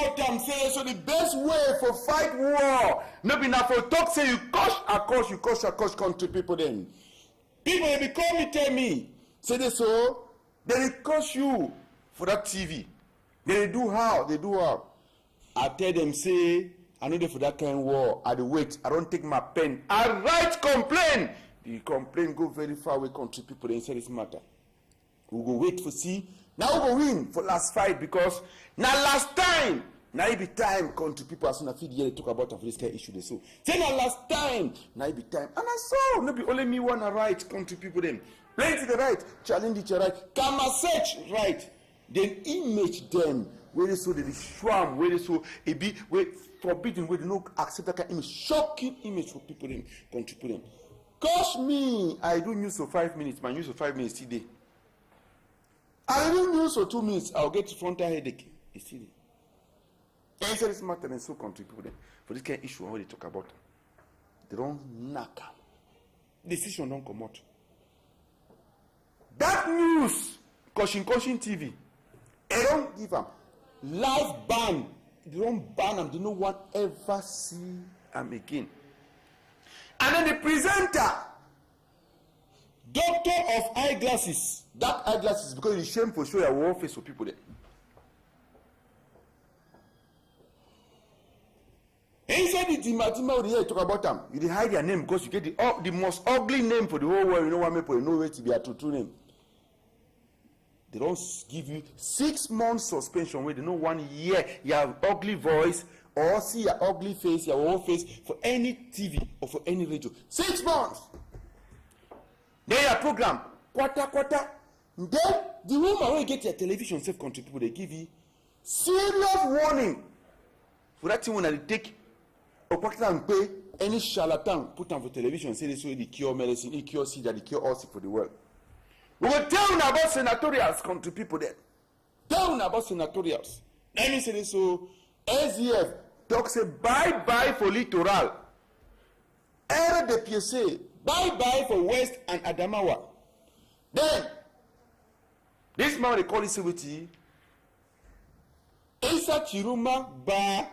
about them say so the best way for fight war no be na for talk say you curse country people then. People they be call me tell me say they so they curse you for that TV. They do how. I tell them say I know they for that kind of war. I dey wait. I don't take my pen. I write complaint. The complaint go very far away country people they say this matter. We go wait for see. Now we go win for last fight because now last time. Now it be time country people as soon as feed here they talk about this kind of issue they so. Say now last time. Now it be time. And I saw no be only me wanna write country people them. Plenty the right. Challenge each right. Kama search right. Then image them. Where they so they sham. Where they so it be where forbidden. Where they no accept that kind of image. Shocking image for people them. Country people them. Cause me. I do news for 5 minutes. My news for 5 minutes today. I do news for 2 minutes. I'll get frontal headache. It's still there. Answer this matter and so country people them. For this kind of issue how they talk about. They don't knock. Decision don't come out. That news, Caution TV, they don't give them live ban. They don't ban them. They no one ever see them again. And then the presenter, doctor of eyeglasses, that eyeglasses because it's shame for show your war face for people there. Inside the Timatima, you talk about them. You hide their name because you get the most ugly name for the whole world. You know what people know it to be a true name. They don't give you 6 months suspension where they know 1 year you have ugly voice or see your ugly face, your whole face for any TV or for any radio. 6 months. Then your program, quarter. Then the woman will get your television safe country people, they give you serious warning for that thing when they take or practice and pay any charlatan put on for television say this way the cure medicine, the cure seed, the cure all sick for the world. We will tell you about senatorials, country people there. Tell you about senatorials. Let me say this so SDF talk say bye for littoral. RDPC bye for West and Adamawa. Then this man they call it Sewiti. Esa Chiruma bye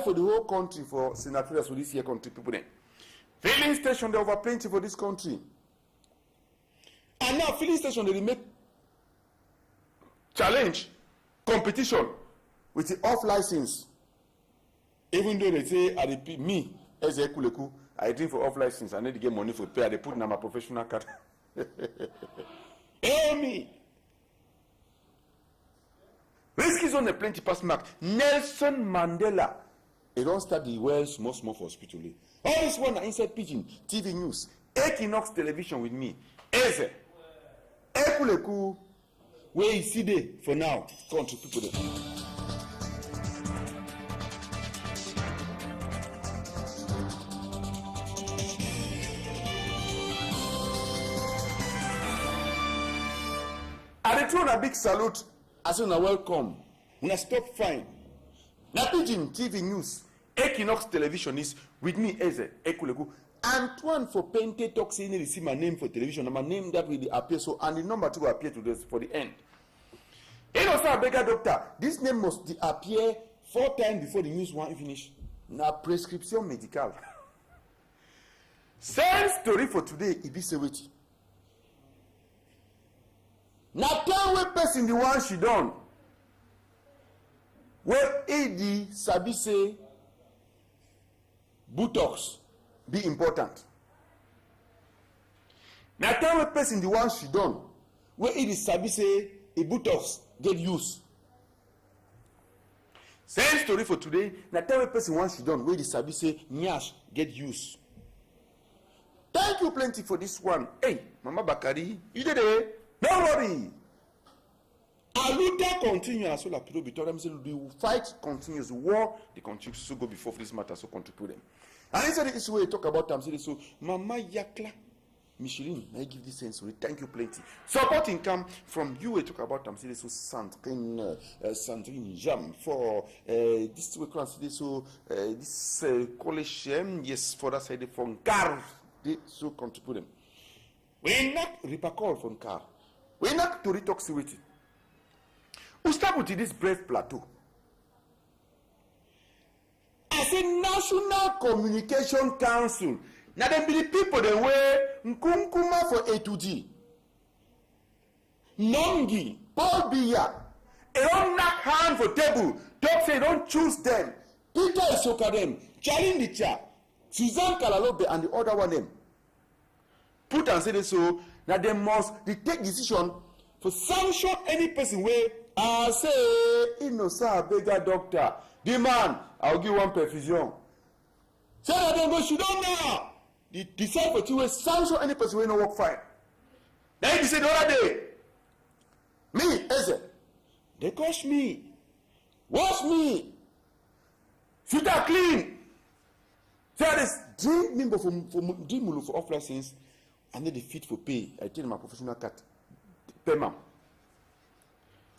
for the whole country for senatorials for this year country people then. Filling station they over plenty for this country. And now filling station they make challenge competition with the off license. Even though they say I repeat me as a kuleku, I drink for off license, I need to get money for pay, they put in my professional card. Hey me. Risky zone a plenty pass mark. Nelson Mandela. They don't start the world small for hospital. All this one inside Pigeon, TV news, Equinox television with me. Eze. Ekuleku. Where you see there for now, country people there. I return a big salute as soon as welcome. When I stop fine. Now Pigeon TV news, Equinox television is with me Eze Ekuleku. Antoine for Pente talk saying they see my name for television. And my name that will appear so and the number 2 will appear to this for the end. You know, sir, beggar doctor, this name must appear 4 times before the news one finish. Now prescription medical. Same story for today, Ibisewiti. Now tell what person the one she done. Where AD Sabi say Botox be important. Now tell what person the one she done. Where AD Sabi say a Botox get use. Same story for today. Now tell what person one she done. Where the Sabi say Nyash get use. Thank you plenty for this one. Hey, Mama Bakari, you did it. Don't worry. Aluta continues. So la period between them say the fight continues. War the continues to go before this matter so contribute them. And inside this way talk about them say so Mama Yakla Michelin. I give this sense. Thank you plenty. Support income from you. We talk about them say so Sandrine Jam for this way class so this college yes for that side from car they so contribute them. We not Ripacol from car. We not to retoxicity. We start with this brave plateau. say National Communication Council. Now them be the people that wear nkunkuma for A2G. Nongi, Paul Biya. They don't knock hand for table. Talk say don't choose them. Peter Isoka them. Charlie Ndicha. Suzanne Kalalobe and the other one them. Put and say this so. Now they must take decision for sanction any person where I say innocent beggar doctor. The man, I'll give one perfusion. Say that they go shoot down now. The decide for two ways sanction any person where no work fine. Then he said the other day, me, Eze, they cost me, wash me, filter clean. Say this drink member for drink mulu for off license, and then they fit for pay. I tell my professional cat, payment.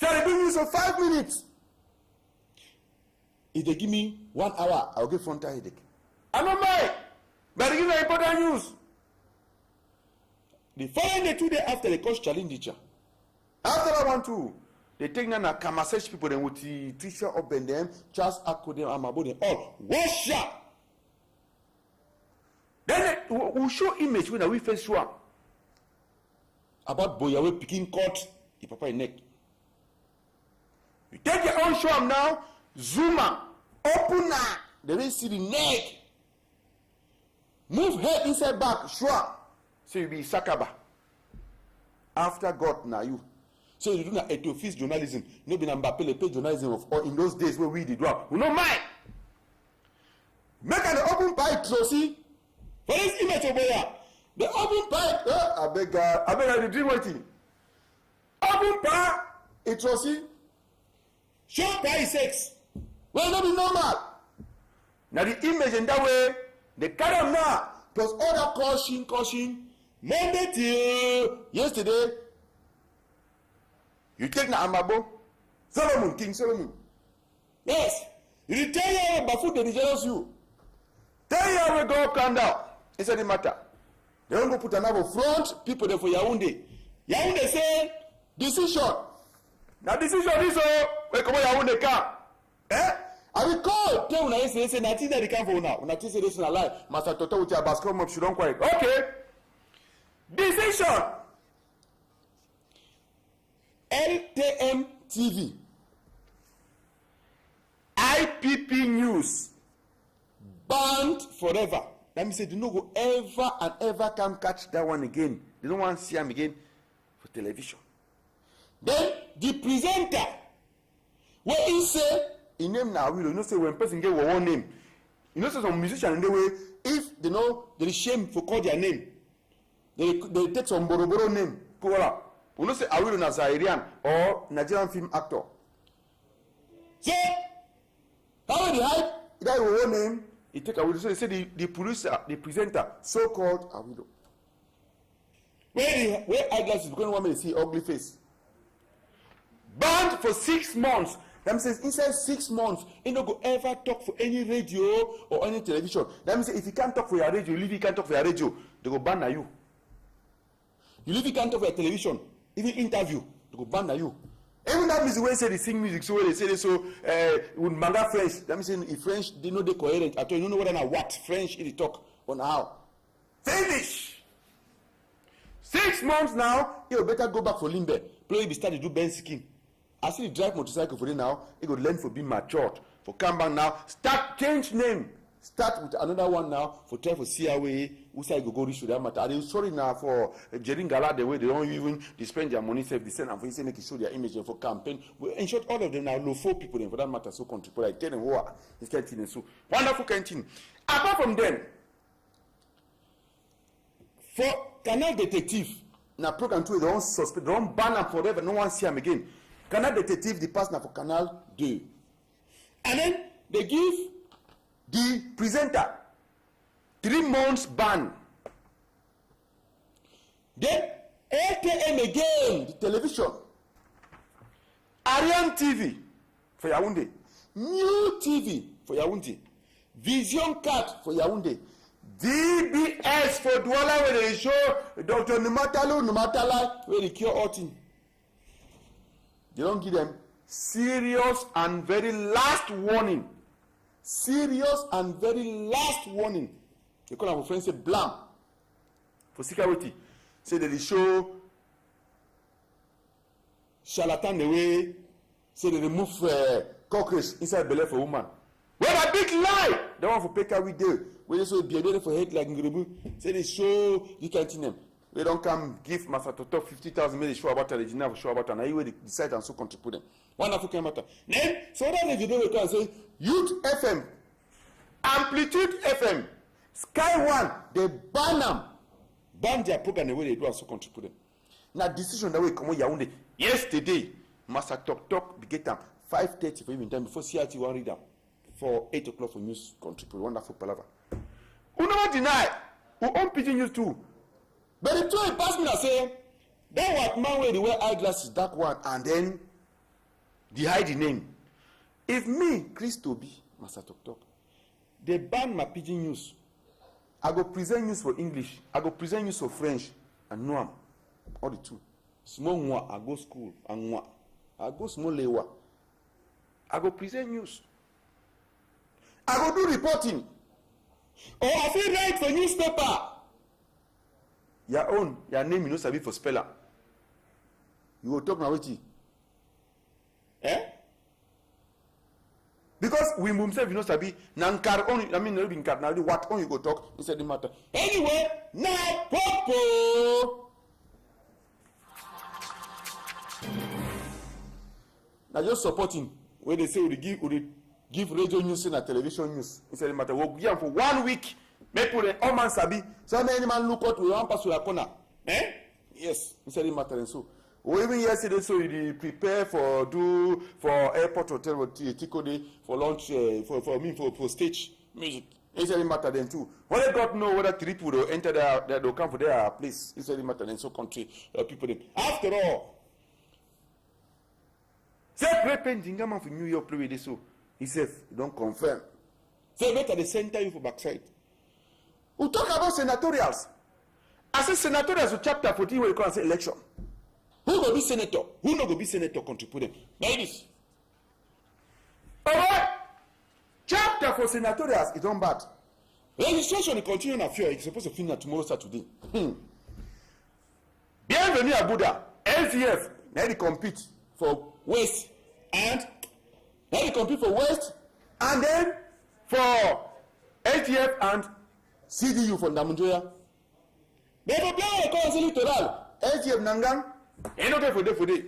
Say they bring me for 5 minutes. If they give me 1 hour, I'll get frontal headache. I don't mind, but they give me important news. The following day, 2 days after, they coach challenge teacher. After that one too, they take na Kamasesh people then with the teacher up and them, Charles Akko them, Amabo them, all wash up. Then we show image when we first show about Boyawe picking cut the papa in neck. You take your own show now, zoom out, open now, they don't see the neck. Move head inside back, show. So you be Sakaba. After God now you. So you do not office journalism. No be Mbappe pay journalism of or in those days where we did drop. We no mind. Make an open pipe, so see. For this image over here. The open pipe, I beg the dream waiting. Open pipe, it was see. Short pipe sex. Well, not be normal. Now the image in that way, they carry them now. Plus other caution. Monday till yesterday. You take na Amabo, Solomon, King Solomon. Yes. You tell you about food that is jealous you. Tell you we go calm down. It's any matter. They don't go put another front people there for Yaoundé. Yaoundé say decision. Now decision is all we come Yaoundé come. I will call. Tell una say nothing that they come for now. Una say this na lie. Master Toto with your basket up, she don't quiet. Okay. Decision. LTM TV, IPP News, banned forever. Let me say, they don't go ever and ever can catch that one again. They don't want to see him again for television. Then the presenter, where he say, in name now, you know, say when person get one name, you know, say some musician in the way, if they know there is shame for call their name, they take some boroboro name, Kuala. We don't say Awilo Nazarian or Nigerian film actor. So, how they hide that one name? He take Awilo. So they say the producer, the presenter, so-called Awilo. Where eyeglasses because no one may see ugly face. Banned for 6 months. That means inside 6 months, he don't go ever talk for any radio or any television. That means if you can't talk for your radio, you leave you can't talk for your radio, they go ban you. You leave you can't talk for your television. Even interview, they go ban you. Even that means the way they say they sing music, so they say they so with manga French. That means in French they know they coherent at all. You don't know whether or what French they talk on how. Finish. 6 months now, you better go back for Limbe. Probably be start to do Ben Sikin. I see you drive motorcycle for it now. You go learn for being matured. For come back now, start change name. Start with another one now for try for CRA. Who say go reach to that matter? Are they sorry now for Jerin Gala the way they don't even they spend their money self, they send and for say make it show their image for campaign. In short, all of them now low 4 people then for that matter so country. But I tell them what is canteen so wonderful canteen. Apart from them, for Canal Detective, now program 2 they don't suspect, they don't ban them forever, no one see them again. Canal Detective the pass now for Canal 2. And then they give the presenter 3 months ban. Then ATM again, the television. Ariane TV for Yaoundé. New TV for Yaoundé. Vision Card for Yaoundé. DBS for Douala where they show Dr. Numatala where they cure all things. They don't give them serious and very last warning. serious and very last warning. They call our friends say blam for security. Say that they show charlatan the way. Say they remove cockroach inside belly for woman. Well, a big lie. The one for Pekka we do. We just be able for head like Ngrubu. Say they show you can't see them. We don't come give Master Toto 50,000 minutes show about the Geneva show about and I will decide and so contribute them. Wonderful came matter. Then so that the video we can say Youth FM, Amplitude FM, Sky One, they ban their program the way they do and so contribute them. Now decision that way come on Yaoundé. Yesterday, Master Talk began them 5:30 for even time before CRT one read them for 8 o'clock for news contribute. Wonderful palaver. Who never deny who own pidgin news too. But the two he passed me and say, then what man where they wear eyeglasses, dark one, and then they hide the name. If me, Chris Toby, Master Talk, they ban my pidgin news. I go present news for English. I go present news for French and Noam. All the two. Small moi, I go school and moi. I go small lewa. I go present news. I go do reporting. Or I feel write for newspaper. Your own, your name you know sabi for speller. You will talk now with you. Eh? Because we himself you know sabi nankar on I mean not being car now what on you go talk instead the matter. Anyway, now popo. Now just supporting when they say we give radio news and television news instead the matter. We'll give them for 1 week. Make people all man sabi. So many man look out we want pass to the corner. Eh? Yes, instead the matter and so. We even yesterday so we prepare for airport hotel with Tico Day for launch for stage music. Instead the matter then too. When they got know whether three people will enter they'll come for their place. Instead the matter then so country people them. After all. Say prepare Jingama for New York play this so. He said don't confirm. Say better the center you for backside. We talk about senatorials. I say senatorials for chapter 14 where you can say election. Who go be senator? Who not go be senator contribute them? Ladies. Alright. Chapter for senatorials is not bad. Registration is continuing a few. It's supposed to finish tomorrow Saturday. Bienvenue à Buddha. LCF. Now they compete for West and then for LTF and CDU for Namunjoya. They will play a council littoral. LTF Nangang, and not for day.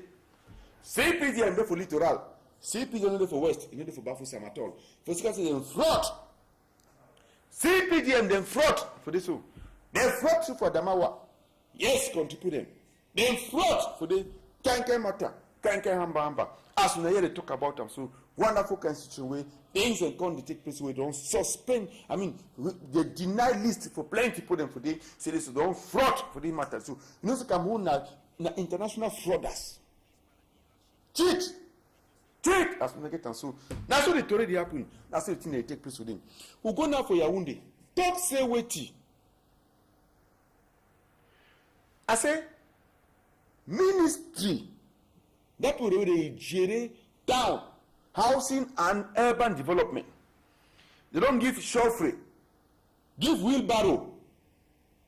CPDM for littoral. CPDM for West, and not for Bafoussam at all. For Scotland, then fraud. CPDM then fraud for this one. Then fraud for Damawa. Yes, contribute them. Then fraud for the Kankai matter. Kankai hamba. As we hear they talk about them, so wonderful constitution way things are going to take place where they don't suspend. I mean, they deny list for plenty for them for they say this don't fraud for the matter. So you know, so come na international frauders. Cheat. As we get and so that's what it already happened. That's the thing they take place with them. We go now for Yaoundé. Talk say waiting. I say ministry. That will really generate down housing and urban development. They don't give chauffeur, give wheelbarrow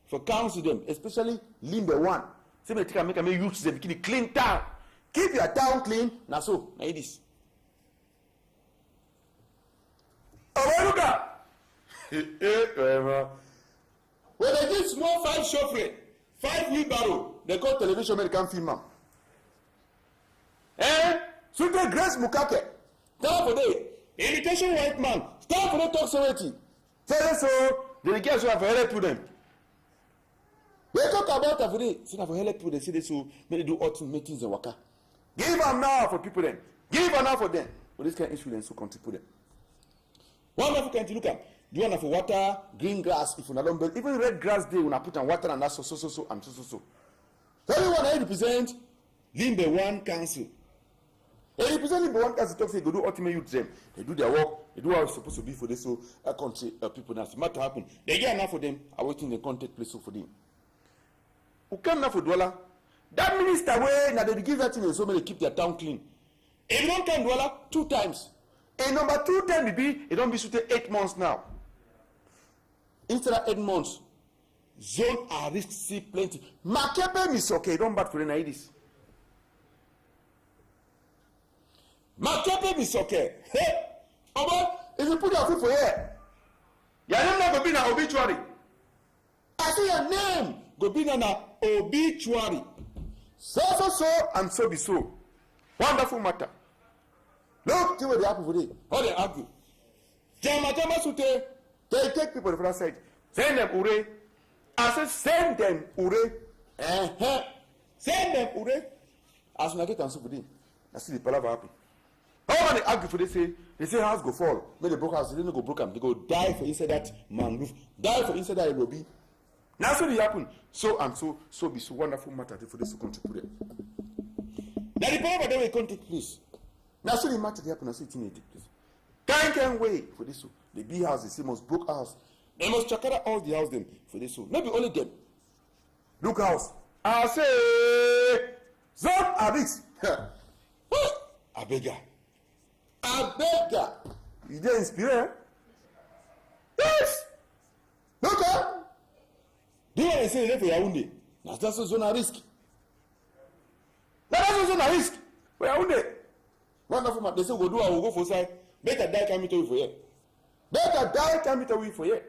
for council them, especially Limbe 1. Say me take make a use them clean town. Keep your town clean. Now so, now it is. When they give small 5 chauffeur, 5 wheelbarrow, they call television American film. Sultan Grace Mukake, stand for the irritation white man, stand for the toxicity. Tell us so, the guys have help to them. We talk about that for the so for help to them, say so, may do autumn meetings and waka. Give them now for people then. Give them now for them. For this kind of influence to contribute them. One of you can look at. Do one for water, green grass, if you don't build, even red grass day when I put on water and that's so and so. Everyone I represent Limbe 1 Council. They represent Limbe 1 Council talk say go do ultimate youth them. They do their work, they do what it's supposed to be for this so country people now. Matter happen. They get enough for them, I waiting the contact place for them. Who come now for Douala? That minister way now they give that thing so many keep their town clean. If you don't come Douala 2 times. And number 2 time it don't be suited 8 months now. Instead of 8 months, zone are risk see plenty. Makepe is okay, don't bad for the nights. Makepe is okay. Hey, if you put your foot for here, your name not go be na obituary. I say your name go be na obituary. So, and so be so. Wonderful matter. Look, see what they happen for them. How they argue. Jama sute. They take people from that side. Send them ure. I said send them ure. Send them ure. As we get answer for them. I see the palaver happen. How they argue for they say house go fall. Make the broke house, they don't go broke them. They go die for inside that mangrove. Die for inside that lobby. Now so they happen. So and so be so wonderful matter for this to contribute. Now the power of them will come take place. Now so the matter they happen, now so it may take place. Can't wait for this. The big house, the same most broke house. They must check out all the house them for this. Maybe only them. Look house. I say, Zone Abix. I beg ya. You didn't inspire? Yes. Look up. Do you say that for Yaoundé? That's a zone of risk. That's a zone of risk. For Yaoundé. Wonderful man. They say, we'll go for side. Better die come to for you. Better die come to for you.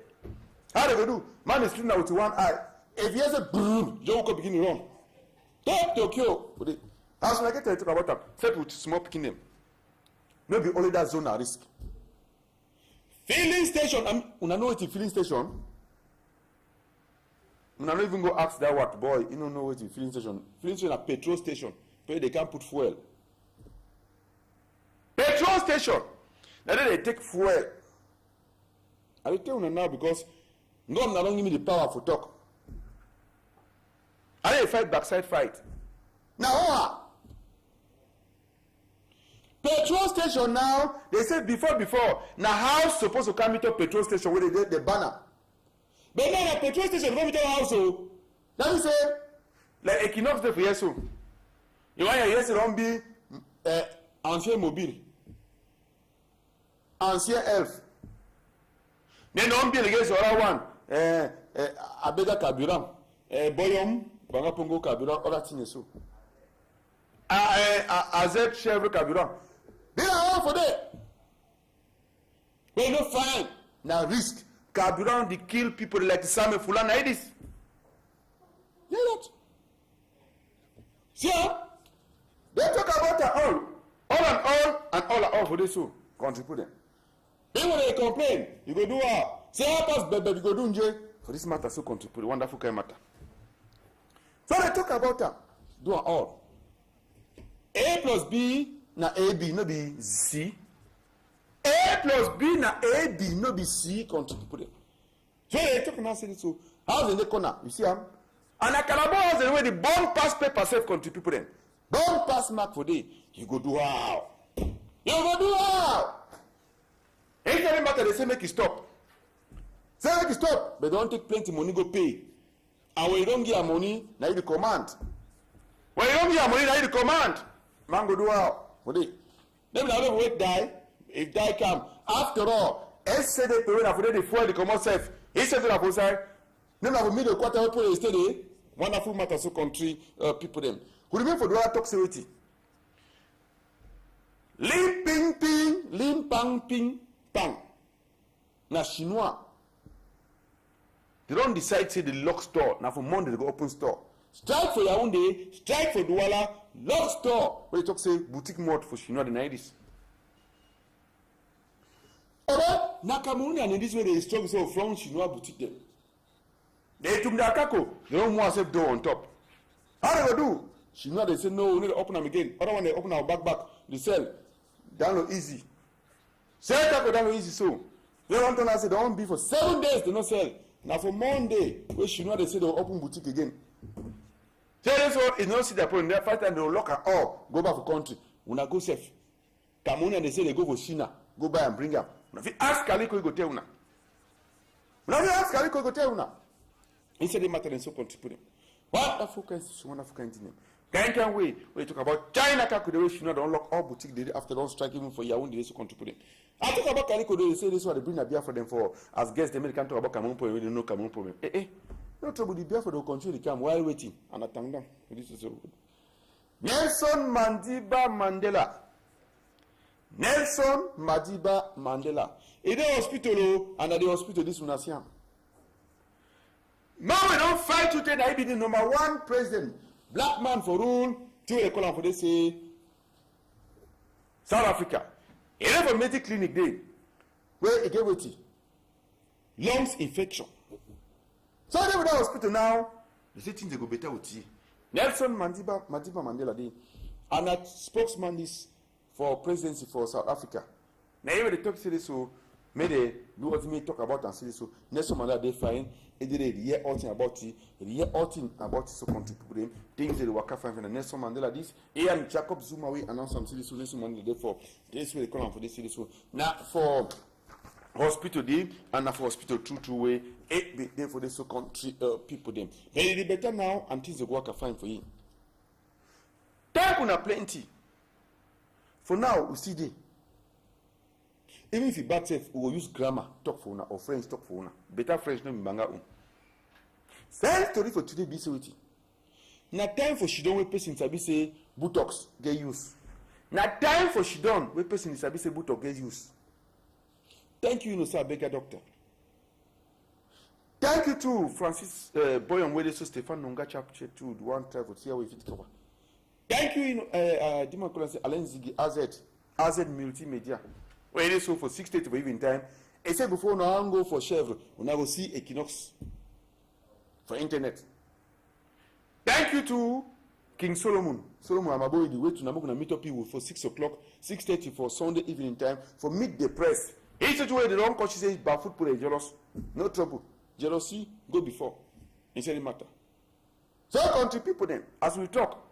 How they go do? Man is sleeping with one eye. If he has a boom, you will begin to run. Top Tokyo. As I get to talk about that, set with small picking them. Maybe only that zone of risk. Filling station. Una know what a filling station? Una not even go ask that what boy. You don't know what a filling station. Filling station is a petrol station where they can't put fuel. Petrol station. Now then they take fuel. I will tell you now because God not give me the power for talk. I dey fight backside fight. Now petrol station now, they say before, now house supposed to come into petrol station where they get the banner. But now the petrol station come into house, so let me say, like Equinox there for yes, so you want your yes don't be ancien mobile, ancien elf. Then don't be against the other one, Abega carburant, Boyom, Bangapongo carburant, all that thing so. Azek Chevrolet carburant. They are all for that. We no fine. Now risk. Carburant they kill people like Same Fulana Edis. You know that? See how? They talk about that all and all for this so contribute them. Then when they complain, you go do what? Say help us, baby, you go do enjoy. For this matter so contribute. Wonderful kind matter. So they talk about that. Do all. A plus B na AB no be C. A plus B na AB no be C contribute. So they talk now say so. House in the corner, you see am? And a Calabar house the way the bond pass paper self contribute them. Bond pass mark for day. You go do how? You go do how? Anytime matter they say make it stop. Say make it stop, but don't take plenty money go pay. And when you don't give money, now you the command. When you don't give money, now you the command. Man go do how? For day. Then we have wait die. If die come, after all, say they pay when they fuel the command self. He said to the outside. Then we have middle quarter people stay. Wonderful matter so country people them. Who remain for the talk security. Lim ping ping, lim pang ping pang. Now Chinois. They don't decide say the lock store. Now for Monday they go open store. Strike for Yaoundé, strike for Douala, lock store. Where they talk say boutique mode for Chinois the 90s. Alright, Nakamuni and in this way they struggle so from Chinois boutique them. They took the Akako, they don't want to save door on top. How they go do? Chinois they say no, we need to open them again. Other one they open our back, they sell. Download easy. Sell Akako download easy so. They want to say they won't be for 7 days, they don't sell. Now for Monday, where Chinois they say they will open boutique again. So this one is not see the point. First time they will lock and all go back for country. When I go safe, Cameroon they say they go for China, go buy and bring them. If you ask Kaliko, you go tell una. When you ask Kaliko, you go tell una. He said the matter and so contribute. Wonderful kind of name. Can't wait. We talk about China Kakude, she not unlock all boutique the day after don't strike even for Yaoundé, they so contribute. I talk about Kaliko, they say this one they bring a beer for them for as guests. The American talk about Cameroon problem, they know Cameroon problem. No trouble, the beer for the country they come while waiting and attend them. This is so good. Nelson Madiba Mandela. Nelson Madiba Mandela. In the hospital, and at the hospital, this one is here. Now we don't fight to take the number one president. Black man for rule, two they call for they say South Africa. A reformative clinic there where it gave it lungs infection. So they were in the hospital now. They say things they go better with you. Nelson Madiba Mandela there, and a spokesman is for presidency for South Africa. Now even they talk to this so may they do what me talk about and say so Nelson Mandela they find it did a year all thing about it, a year all thing about it so country people them things they work out for Nelson Mandela this and Jacob Zuma we announced some city so Nelson Mandela therefore this way they call on for this city so now for hospital day and now for hospital two way 8 day for this so country people them they dey better now and things they work out fine for you. Time una plenty for now we see day. Even if you bad self, we will use grammar, talk for una, or French, talk for una. Better French, no mbanga un. Same story for today, BCOT. Na time for Shidon, where person sabi say Botox get use. Na time for Shidon, where person sabi say Botox get use. Thank you, sir, Beggar Doctor. Thank you to Francis Boyan, where they so Stefan Nonga chapter 2, one try for see how we fit cover. Thank you, Dimon Kola, Alain Ziggy, AZ Multimedia. When it is so for 6:30 for evening time, I said before now go for Chevron, we now go see Equinox for internet. Thank you to King Solomon. Solomon Amaboy, the way to Namukuna meet up people for 6 o'clock, 6:30 for Sunday evening time for meet the press. It's such a way the wrong coach says barefoot put a jealous. No trouble. Jealousy, go before. It's any matter. So country people then, as we talk.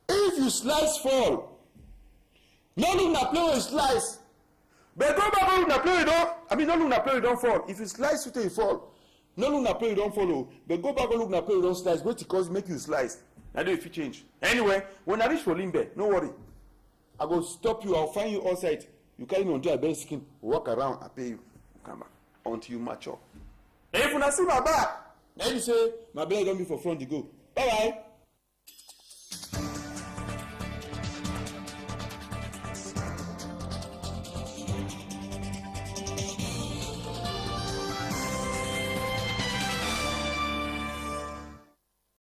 If you slice fall, no look na play with slice. But go back look na play with don't. I mean no look na play with don't fall. If you slice you fall. No look na play with don't follow. But go back look na play with don't slice. Wait because make you slice. Now do if you change. Anyway, when I reach for Limbe, no worry. I go stop you. I'll find you outside. You carry me until I bend skin. Walk around. I pay you. Come back until you mature. And if you not see my back, then you say my belly don't be for front. You go. Bye bye.